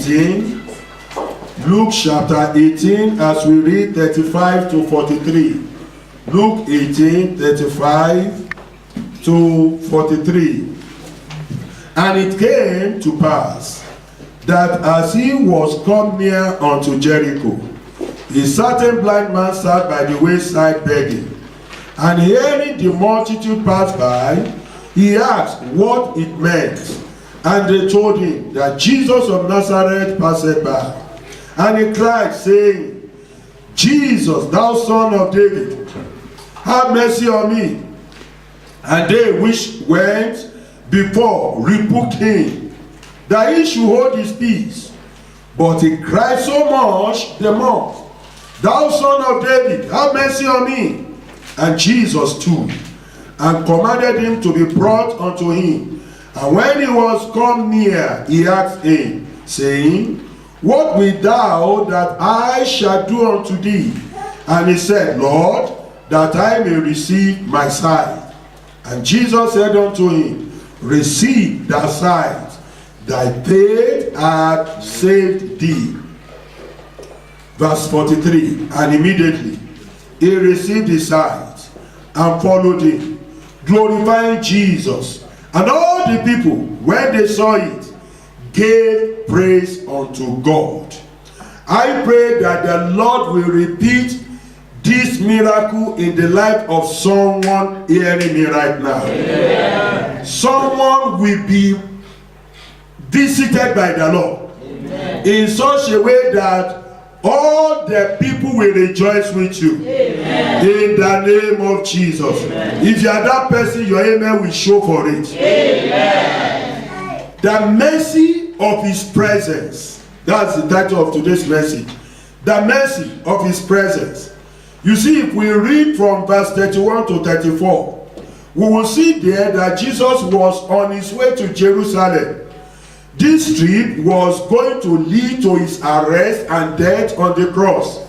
18. Luke chapter 18, as we read 35 to 43. Luke 18, 35 to 43. And it came to pass that as he was come near unto Jericho, a certain blind man sat by the wayside begging. And hearing the multitude pass by, he asked what it meant. And they told him that Jesus of Nazareth passed by. And he cried, saying, Jesus, thou son of David, have mercy on me. And they which went before rebuked him, that he should hold his peace. But he cried so much the more, Thou son of David, have mercy on me. And Jesus stood and commanded him to be brought unto him. And when he was come near, he asked him, saying, What wilt thou that I shall do unto thee? And he said, Lord, that I may receive my sight. And Jesus said unto him, Receive thy sight, thy faith hath saved thee. Verse 43, and immediately he received his sight and followed him, glorifying Jesus. And all the people, when they saw it, gave praise unto God. I pray that the Lord will repeat this miracle in the life of someone hearing me right now. Amen. Someone will be visited by the Lord. Amen. In such a way that all the people will rejoice with you. Amen. In the name of Jesus. Amen. If you are that person, your amen will show for it. Amen. The mercy of his presence. That's the title of today's message. The mercy of his presence. You see, if we read from verse 31 to 34, we will see there that Jesus was on his way to Jerusalem. This trip was going to lead to his arrest and death on the cross.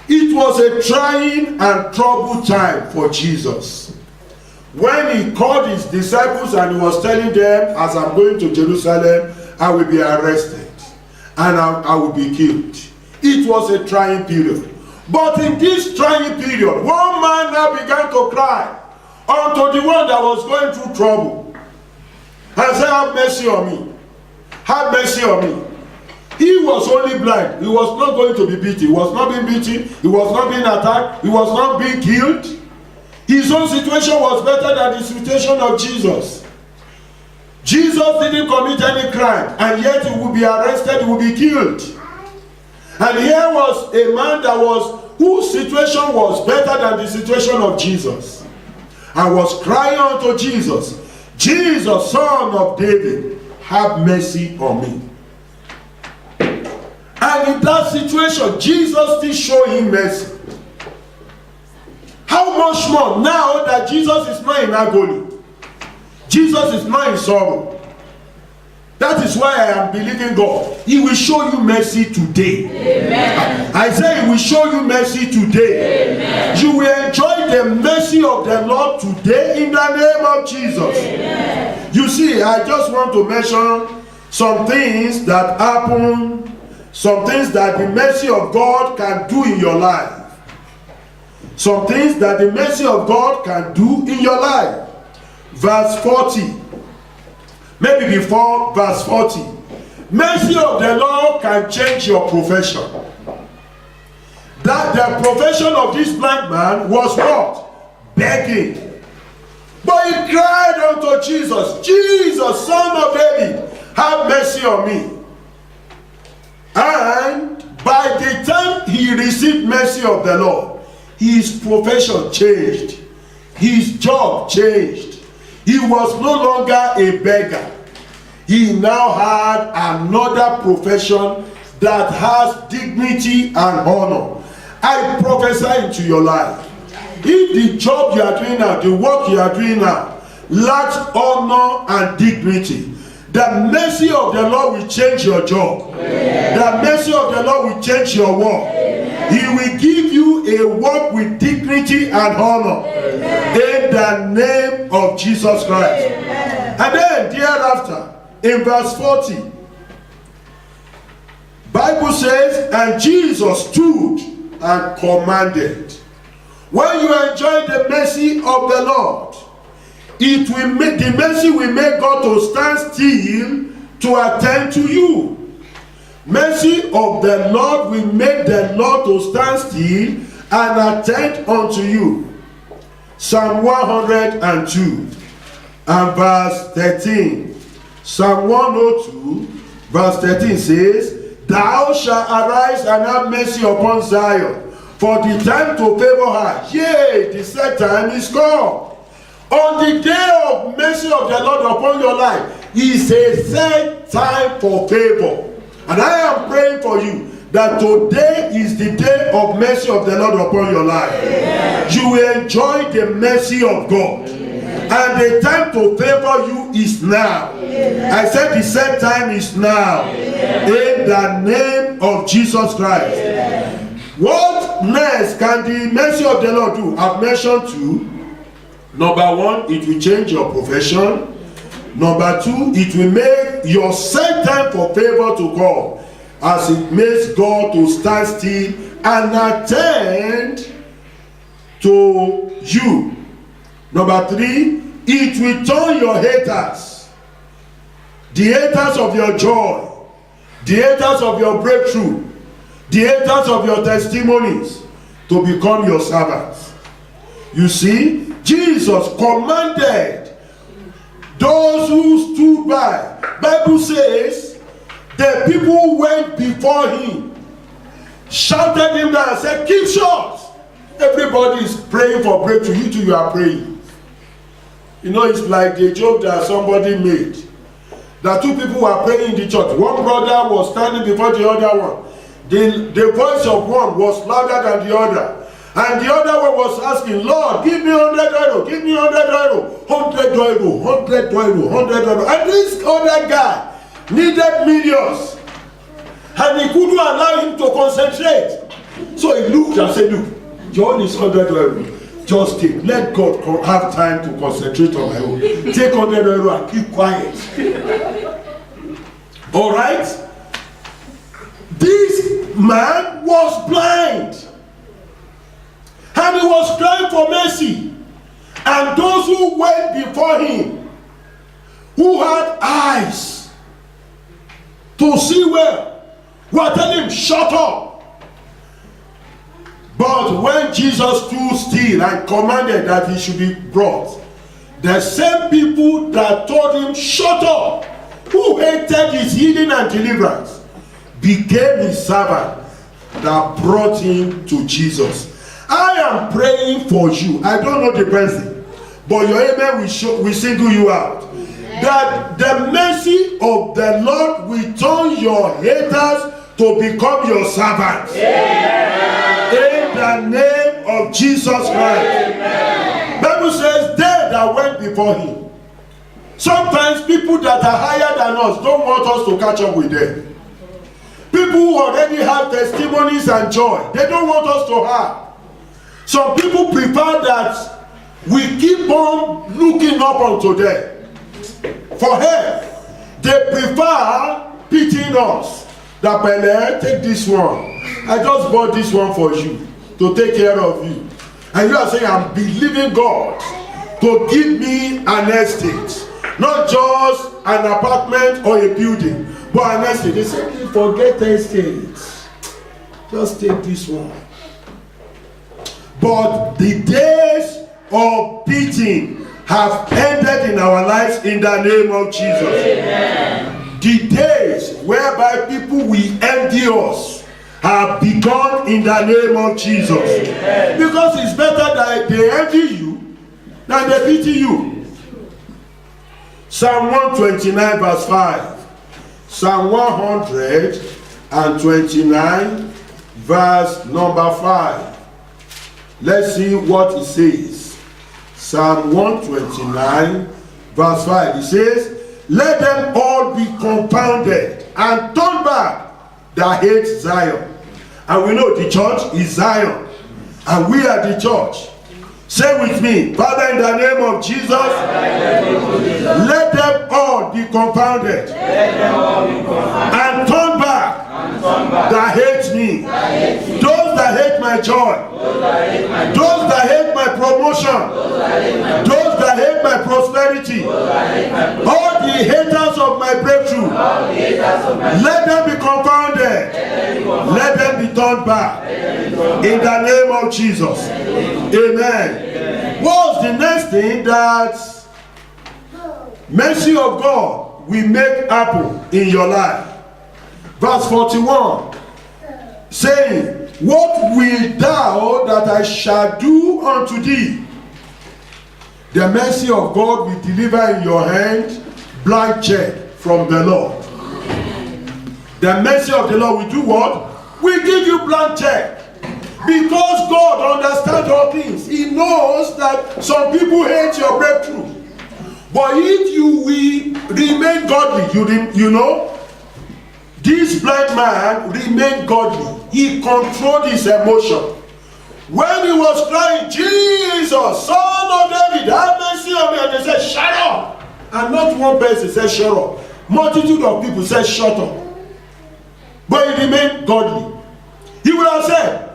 It was a trying and troubled time for Jesus. When he called his disciples and he was telling them, as I'm going to Jerusalem, I will be arrested and I will be killed. It was a trying period. But in this trying period, one man now began to cry unto the one that was going through trouble and said, Have mercy on me. Have mercy on me. He was only blind. He was not going to be beaten. He was not being beaten. He was not being attacked. He was not being killed. His own situation was better than the situation of Jesus. Jesus didn't commit any crime, and yet he would be arrested, he would be killed. And here was a man whose situation was better than the situation of Jesus, and was crying unto Jesus, Jesus, son of David, have mercy on me. And in that situation, Jesus still showed him mercy. How much more now that Jesus is not in agony? Jesus is not in sorrow. That is why I am believing God. He will show you mercy today. Amen. I say he will show you mercy today. Amen. You will enjoy the mercy of the Lord today in the name of Jesus. Amen. You see, I just want to mention some things that happen, some things that the mercy of God can do in your life. Some things that the mercy of God can do in your life. Verse 40. Maybe before verse 40. Mercy of the Lord can change your profession. That the profession of this blind man was what? Begging. But he cried unto Jesus, Jesus, son of David, have mercy on me. And by the time he received mercy of the Lord, his profession changed. His job changed. He was no longer a beggar. He now had another profession that has dignity and honor. I prophesy into your life. If the job you are doing now, the work you are doing now, lacks honor and dignity, the mercy of the Lord will change your job. Amen. The mercy of the Lord will change your work. Amen. He will give you a work with dignity and honor. Amen. In the name of Jesus Christ. Amen. And then thereafter, in verse 40, Bible says, and Jesus stood and commanded. When you enjoy the mercy of the Lord, it will make the mercy will make God to stand still to attend to you. Mercy of the Lord will make the Lord to stand still and attend unto you. Psalm 102 and verse 13. Psalm 102 verse 13 says, Thou shalt arise and have mercy upon Zion, for the time to favor her, yea, the set time is come. On the day of mercy of the Lord upon your life is a set time for favor. And I am praying for you that today is the day of mercy of the Lord upon your life. Amen. You will enjoy the mercy of God. Amen. And the time to favor you is now. Amen. I said the set time is now. Amen. In the name of Jesus Christ. Amen. What next can the mercy of the Lord do? I've mentioned two. Number one, it will change your profession. Number two, it will make your set time for favor to come, as it makes God to stand still and attend to you. Number three, it will turn your haters, the haters of your joy, the haters of your breakthrough, the haters of your testimonies, to become your servants. You see, Jesus commanded those who stood by. Bible says the people who went before him shouted him down and said, keep short. Everybody is praying for breakthrough. You too, you are praying. You know, it's like the joke that somebody made. That two people were praying in the church. One brother was standing before the other one. The voice of one was louder than the other. And the other one was asking, Lord, give me 100 euro, give me 100 euro, 100 euro, 100 euro, 100 euro. And this other guy needed millions. And he couldn't allow him to concentrate. So he looked and said, look, your own is 100 euro. Just take. Let God have time to concentrate on my own. Take 100 euro and keep quiet. All right? This man was blind. And he was crying for mercy. And those who went before him, who had eyes to see well, were telling him, shut up. But when Jesus stood still and commanded that he should be brought, the same people that told him, shut up, who hated his healing and deliverance, became his servant that brought him to Jesus. I am praying for you. I don't know the person, but your amen will single you out. Amen. That the mercy of the Lord will turn your haters to become your servants. Amen. In the name of Jesus Christ. Amen. Bible says, they that went before him. Sometimes people that are higher than us don't want us to catch up with them. People who already have testimonies and joy, they don't want us to have. Some people prefer that we keep on looking up unto them for help. They prefer pitying us. That, Pele, take this one. I just bought this one for you to take care of you. And you are saying, I'm believing God to give me an estate. Not just an apartment or a building, but an estate. They say, forget estates. Just take this one. But the days of beating have ended in our lives in the name of Jesus. Amen. The days whereby people will envy us have begun in the name of Jesus. Amen. Because it's better that they envy you than they pity you. Psalm 129 verse 5. Psalm 129 verse number 5. Let's see what it says. Psalm 129 verse 5. It says, let them all be confounded and turn back that hate Zion. And we know the church is Zion. And we are the church. Say with me, Father, in the name of Jesus, let them all be confounded and turn back that my joy, those that hate my promotion, those that hate my prosperity, all the haters of my breakthrough, let them be confounded, let them be turned back in the name of Jesus. Amen. What's the next thing that mercy of God will make happen in your life? Verse 41, saying, what wilt thou that I shall do unto thee? The mercy of God will deliver in your hand blank check from the Lord. The mercy of the Lord will do what? Will give you blank check. Because God understands all things. He knows that some people hate your breakthrough. But if you will remain godly, you know, this blind man remained godly. He controlled his emotion. When he was crying, Jesus, Son of David, have mercy on me, and they said, shut up. And not one person said, shut up. Multitude of people said, shut up. But he remained godly. He would have said,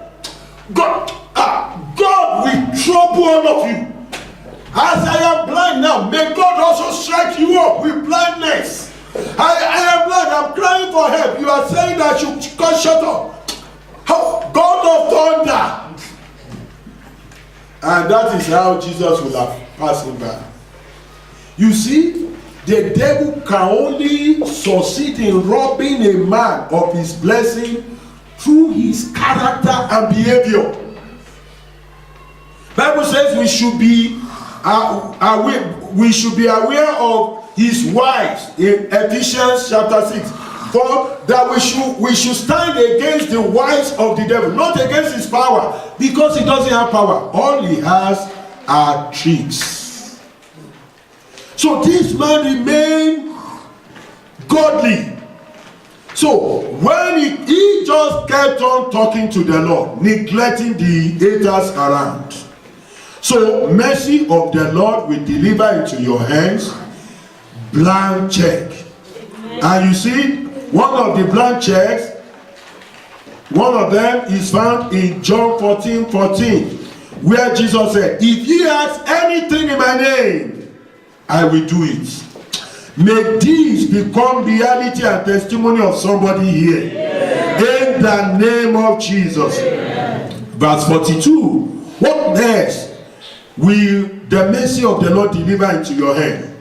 God will trouble all of you. As I am blind now, may God also strike you up with blindness. I am blind, I'm crying for help. You are saying that you God shut up. God of thunder. And that is how Jesus would have passed him by. You see, the devil can only succeed in robbing a man of his blessing through his character and behavior. Bible says we should be aware of his wives in Ephesians chapter 6. For that we should stand against the wives of the devil, not against his power, because he doesn't have power. All he has are tricks. So this man remained godly. So when he just kept on talking to the Lord, neglecting the haters around. So mercy of the Lord will deliver into your hands blank check. And you see, one of the blank checks, one of them is found in John 14:14, where Jesus said, if ye ask anything in my name, I will do it. May this become reality and testimony of somebody here. In the name of Jesus. Verse 42. What next will the mercy of the Lord deliver into your hand?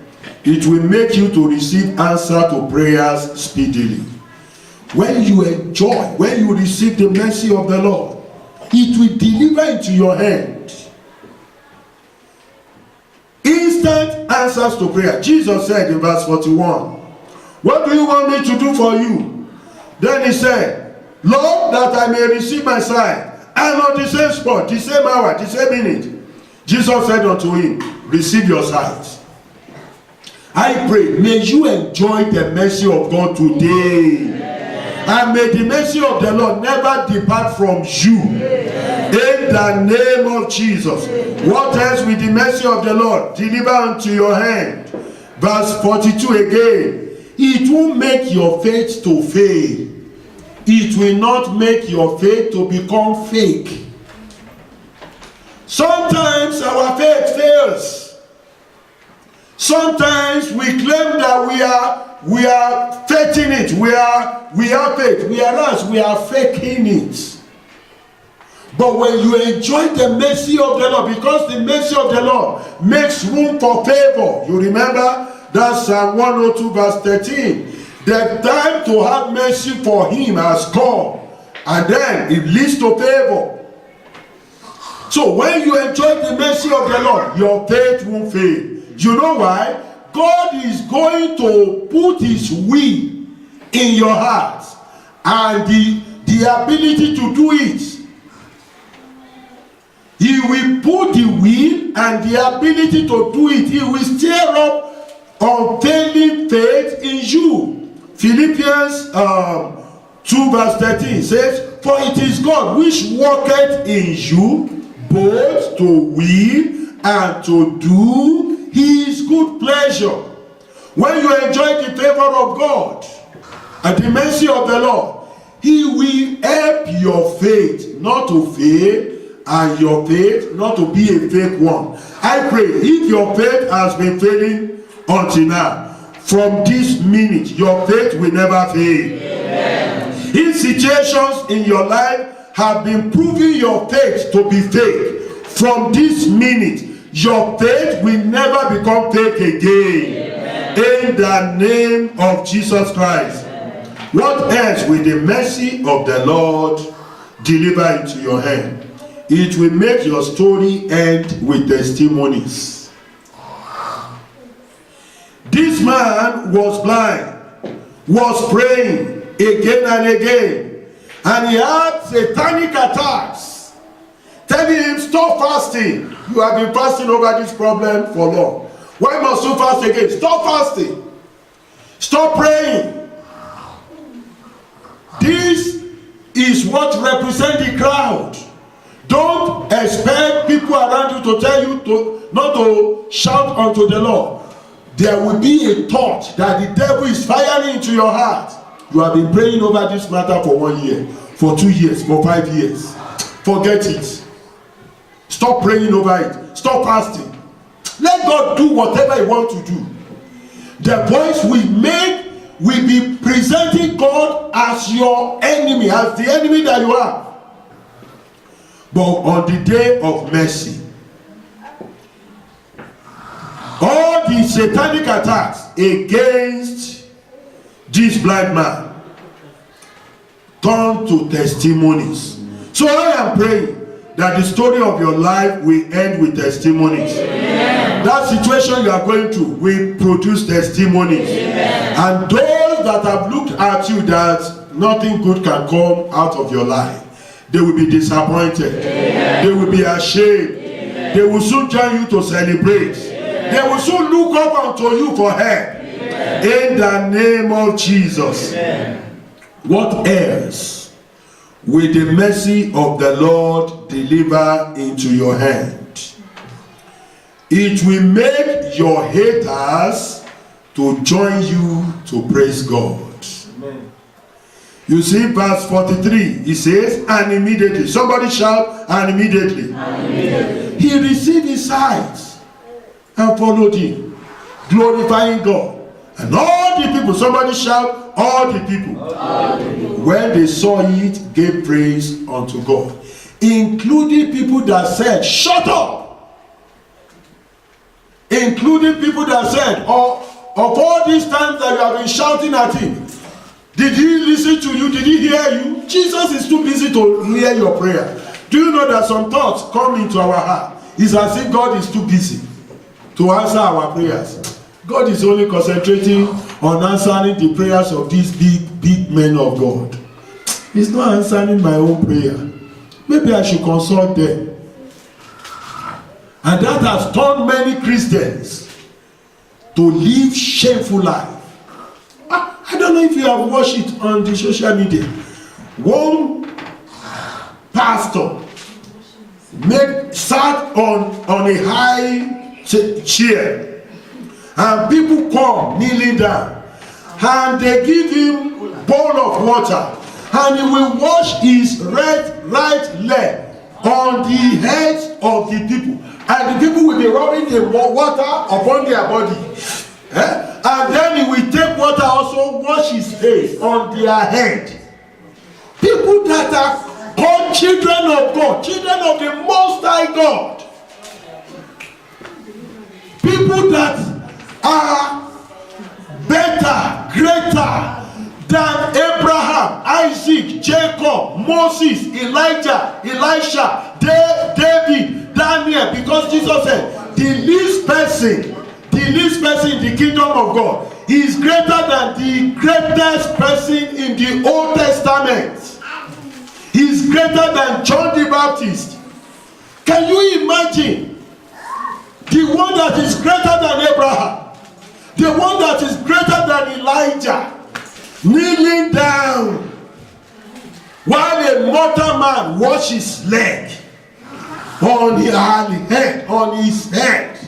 It will make you to receive answer to prayers speedily. When you enjoy, when you receive the mercy of the Lord, it will deliver into your hand instant answers to prayer. Jesus said in verse 41, what do you want me to do for you? Then he said, Lord, that I may receive my sight. And on the same spot, the same hour, the same minute, Jesus said unto him, receive your sight. I pray, may you enjoy the mercy of God today. And may the mercy of the Lord never depart from you. In the name of Jesus. What else will the mercy of the Lord deliver unto your hand? Verse 42 again. It will make your faith to fail. It will not make your faith to become fake. Sometimes our faith fails. Sometimes we claim that we are faking it. We have faith, whereas we are faking it. But when you enjoy the mercy of the Lord, because the mercy of the Lord makes room for favor. You remember that's Psalm 102 verse 13. The time to have mercy for him has come, and then it leads to favor. So when you enjoy the mercy of the Lord, your faith won't fail. You know why? God is going to put his will in your heart and the ability to do it. He will put the will and the ability to do it. He will stir up unfailing faith in you. Philippians 2 verse 13 says, for it is God which worketh in you both to will and to do his good pleasure. When you enjoy the favor of God and the mercy of the Lord, He will help your faith not to fail, and your faith not to be a fake one. I pray, if your faith has been failing until now, from this minute your faith will never fail. Amen. If situations in your life have been proving your faith to be fake, from this minute your faith will never become fake again. Amen. In the name of Jesus Christ. Amen. What else will the mercy of the Lord deliver into your hand? It will make your story end with testimonies. This man was blind, was praying again and again, and he had satanic attacks telling him, stop fasting. You have been fasting over this problem for long. Why must you fast again? Stop fasting. Stop praying. This is what represents the crowd. Don't expect people around you to tell you not to shout unto the Lord. There will be a thought that the devil is firing into your heart. You have been praying over this matter for 1 year, for 2 years, for 5 years. Forget it. Stop praying over it. Stop fasting. Let God do whatever He wants to do. The voice will be presenting God as your enemy, as the enemy that you are. But on the day of mercy, all the satanic attacks against this blind man turn to testimonies. So I am praying that the story of your life will end with testimonies. Amen. That situation you are going through will produce testimonies. Amen. And those that have looked at you that nothing good can come out of your life, they will be disappointed. Amen. They will be ashamed. Amen. They will soon join you to celebrate. Amen. They will soon look up unto you for help. Amen. In the name of Jesus. Amen. What else will the mercy of the Lord deliver into your hand? It will make your haters to join you to praise God. Amen. You see verse 43, it says, and immediately, somebody shout, and immediately. And immediately. He received his sight and followed him, glorifying God. And all the people, somebody shout, all the people. All the people. When they saw it, gave praise unto God, including people that said, shut up. Including people that said, of all these times that you have been shouting at him, did he listen to you? Did he hear you? Jesus is too busy to hear your prayer. Do you know that some thoughts come into our heart? It's as if God is too busy to answer our prayers. God is only concentrating on answering the prayers of these big men of God. He's not answering my own prayer. Maybe I should consult them. And that has turned many Christians to live shameful life. I don't know if you have watched it on the social media. One pastor sat on a high chair, and people come kneeling down, and they give him a bowl of water, and he will wash his right leg on the heads of the people, and the people will be rubbing the water upon their body. And then he will take water also, wash his face on their head. People that are called children of God, children of the Most High God. People that are better, greater than Abraham, Isaac, Jacob, Moses, Elijah, Elisha, David, Daniel. Because Jesus said, the least person in the kingdom of God is greater than the greatest person in the Old Testament. He is greater than John the Baptist. Can you imagine the one that is greater than Abraham, the one that is greater than Elijah, kneeling down while a mortal man washes his leg on his head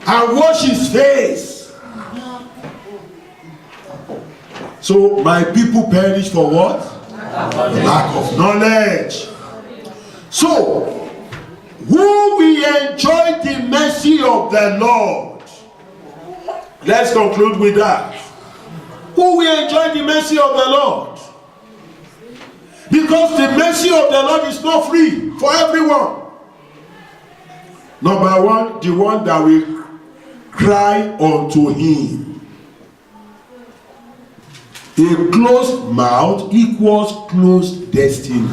and wash his face? So my people perish for what? Lack of knowledge. So, who will enjoy the mercy of the Lord? Let's conclude with that. Who will enjoy the mercy of the Lord? Because the mercy of the Lord is not free for everyone. Number one, the one that will cry unto him. A closed mouth equals closed destiny.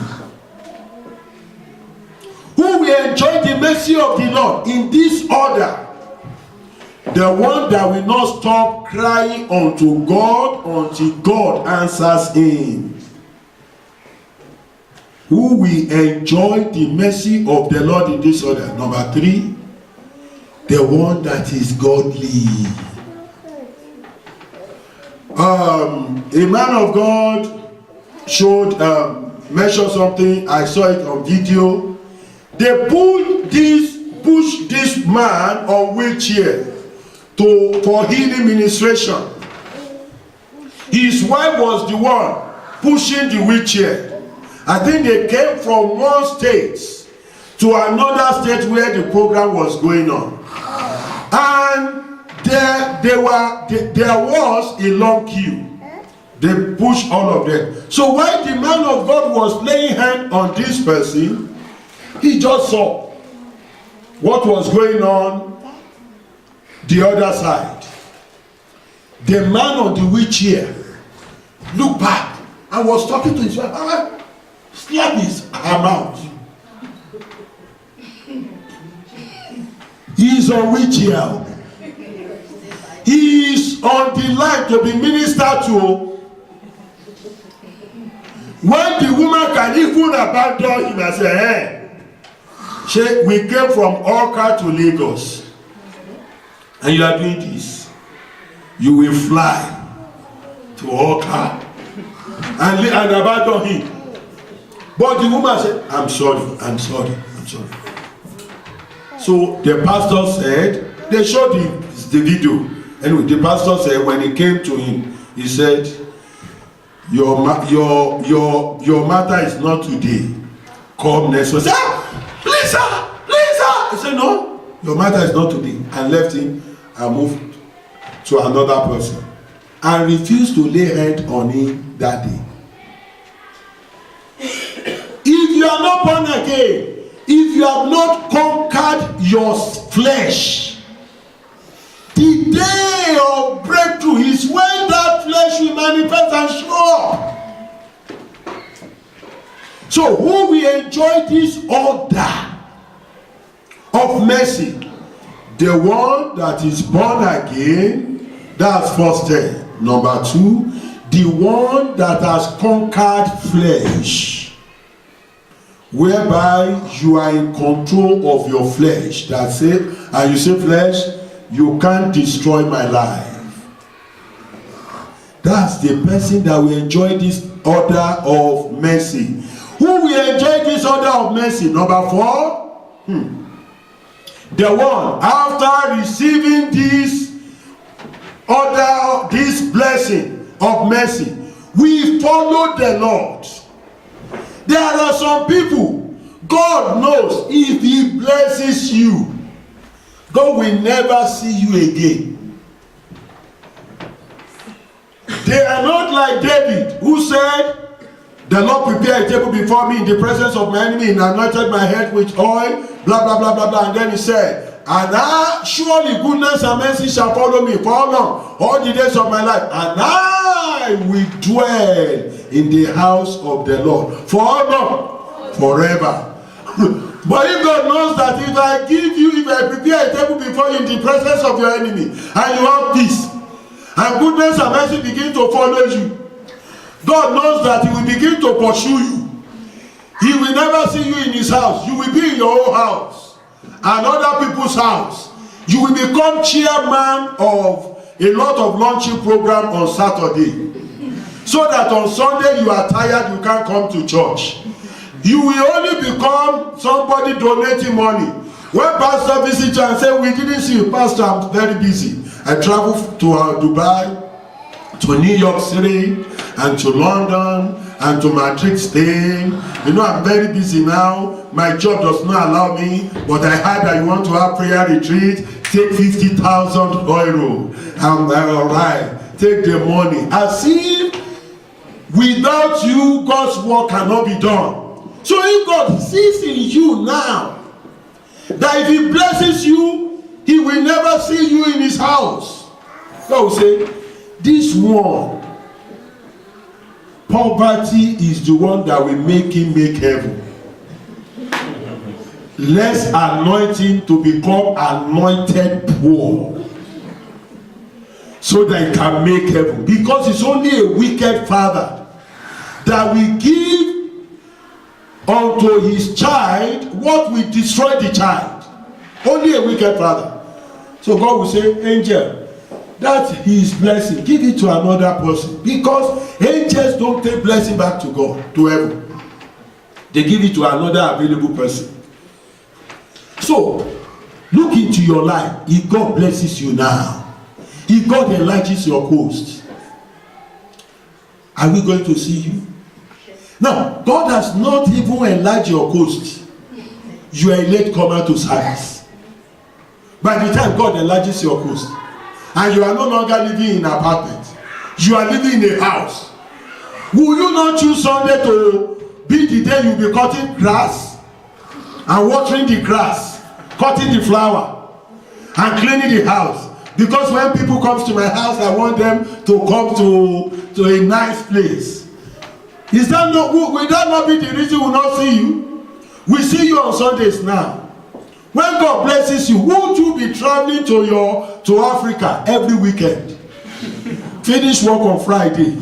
Who will enjoy the mercy of the Lord in this order? The one that will not stop crying unto God until God answers him. Who will enjoy the mercy of the Lord in this order? Number three, the one that is godly. A man of God mentioned something. I saw it on video. They push this man on wheelchair for healing ministration. His wife was the one pushing the wheelchair. I think they came from one state to another state where the program was going on, and there was a long queue. They pushed all of them. So while the man of God was laying hand on this person, he just saw what was going on the other side. The man on the wheelchair looked back and was talking to his wife. Slap her mouth. He is on wheelchair. He is on the line to be ministered to. When the woman can even abandon him and say, hey, we came from Awka to Lagos, and you are doing this. You will fly to Awka and abandon him. But the woman said, I'm sorry. So the pastor said, they showed him the video. Anyway, the pastor said when he came to him, he said, your matter is not today. Come next week. Please sir. He said, no, your matter is not today. And left him and moved to another person. And refused to lay hand on him that day. If you are not born again, if you have not conquered your flesh, the day of breakthrough is when that flesh will manifest and show up. So who will enjoy this order of mercy? The one that is born again, that's first step. Number two, the one that has conquered flesh, whereby you are in control of your flesh. That's it. And you say, flesh, you can't destroy my life. That's the person that will enjoy this order of mercy. Who will enjoy this order of mercy? Number four, the one after receiving this order, this blessing of mercy, we follow the Lord. There are some people, God knows if he blesses you, God will never see you again. They are not like David, who said, the Lord prepared a table before me in the presence of my enemy and anointed my head with oil, blah, blah, blah, blah, blah. And then he said, and surely goodness and mercy shall follow me for how long? All the days of my life. And I will dwell in the house of the Lord. For how long? Forever. But if God knows that if I prepare a table before you in the presence of your enemy, and you have peace, and goodness and mercy begin to follow you, God knows that he will begin to pursue you. He will never see you in his house. You will be in your own house and other people's house. You will become chairman of a lot of launching program on Saturday, so that on Sunday you are tired, you can't come to church. You will only become somebody donating money. When pastor visits you and say, we didn't see you, pastor, I'm very busy. I traveled to Dubai to New York City and to London and to Madrid, Spain. You know, I'm very busy now. My job does not allow me, but I heard that you want to have prayer retreat. Take 50,000 euro. I'm all right. Take the money. As if without you, God's work cannot be done. So if God sees in you now that if He blesses you, He will never see you in His house. God will say, this one, poverty is the one that will make him make heaven. Let's anoint him to become anointed poor, so that he can make heaven. Because it's only a wicked father that will give unto his child what will destroy the child. Only a wicked father. So God will say, angel, that his blessing, give it to another person. Because angels don't take blessing back to God, to heaven. They give it to another available person. So, look into your life. If God blesses you now, if God enlarges your coast, are we going to see you? Now, God has not even enlarged your coast. You are a late comer to service. By the time God enlarges your coast, and you are no longer living in an apartment, you are living in a house, will you not choose Sunday to be the day you will be cutting grass and watering the grass, cutting the flower and cleaning the house? Because when people come to my house, I want them to come to a nice place. Is that not, will that not be the reason we will not see you? We see you on Sundays now. When God blesses you, won't you be traveling to Africa every weekend? Finish work on Friday,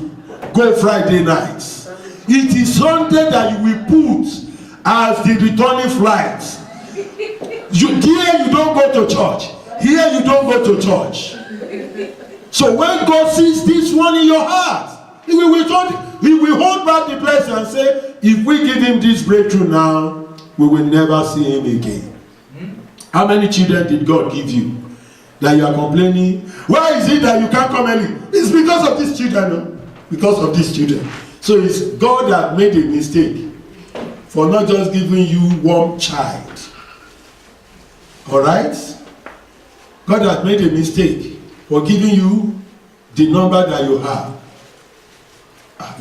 go Friday nights. It is Sunday that you will put as the returning flight. Here you don't go to church. Here you don't go to church. So when God sees this one in your heart, He will hold back the blessing and say, if we give him this breakthrough now, we will never see him again. How many children did God give you that you are complaining? Why is it that you can't come early? It's because of these children. No? Because of these children. So it's God that made a mistake for not just giving you one child. Alright? God has made a mistake for giving you the number that you have.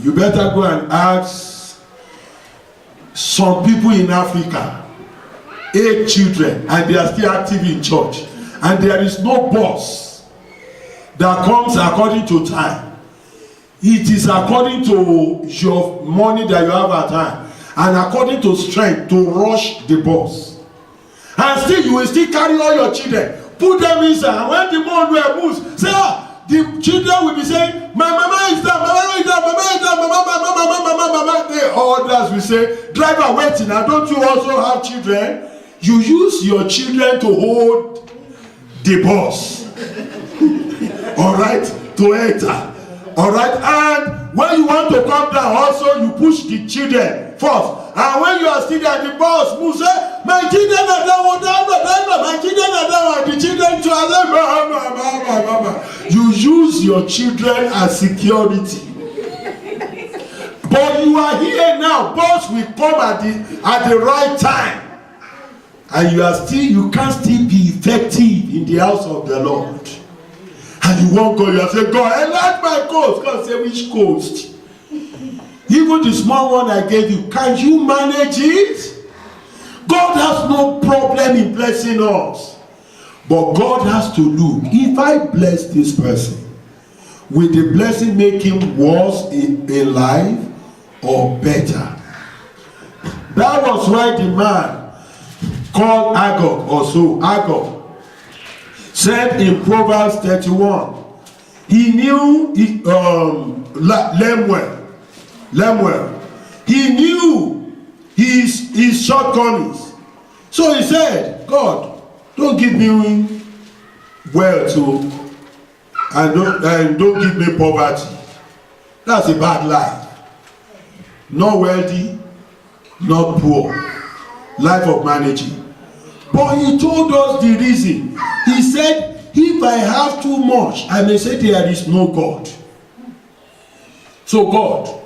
You better go and ask some people in Africa, 8 children, and they are still active in church, and there is no boss that comes according to time. It is according to your money that you have at hand, and according to strength to rush the boss. And still you will still carry all your children, put them inside, and when the money moves, say, the children will be saying, my mama is down, my mama is down, my mama is down, my mama. The others will say, driver waiting, and don't you also have children? You use your children to hold the boss. Alright? To enter. Alright? And when you want to come down, also you push the children first. And when you are still there, the boss will say, my children are down, my children are down, and the children to mama. You use your children as security. But you are here now, boss will come at the right time. And you can't still be effective in the house of the Lord. And you won't go, you say, God, enlarge my coast. God say, which coast? Even the small one I gave you, can you manage it? God has no problem in blessing us. But God has to look, if I bless this person, will the blessing make him worse in life or better? That was why the man called Agag, or so Agag, said in Proverbs 31, he knew Lemuel. He knew his shortcomings. So he said, God, don't give me wealth and don't give me poverty. That's a bad life. Not wealthy, not poor. Life of managing. But he told us the reason. He said, if I have too much, I may say there is no God. So God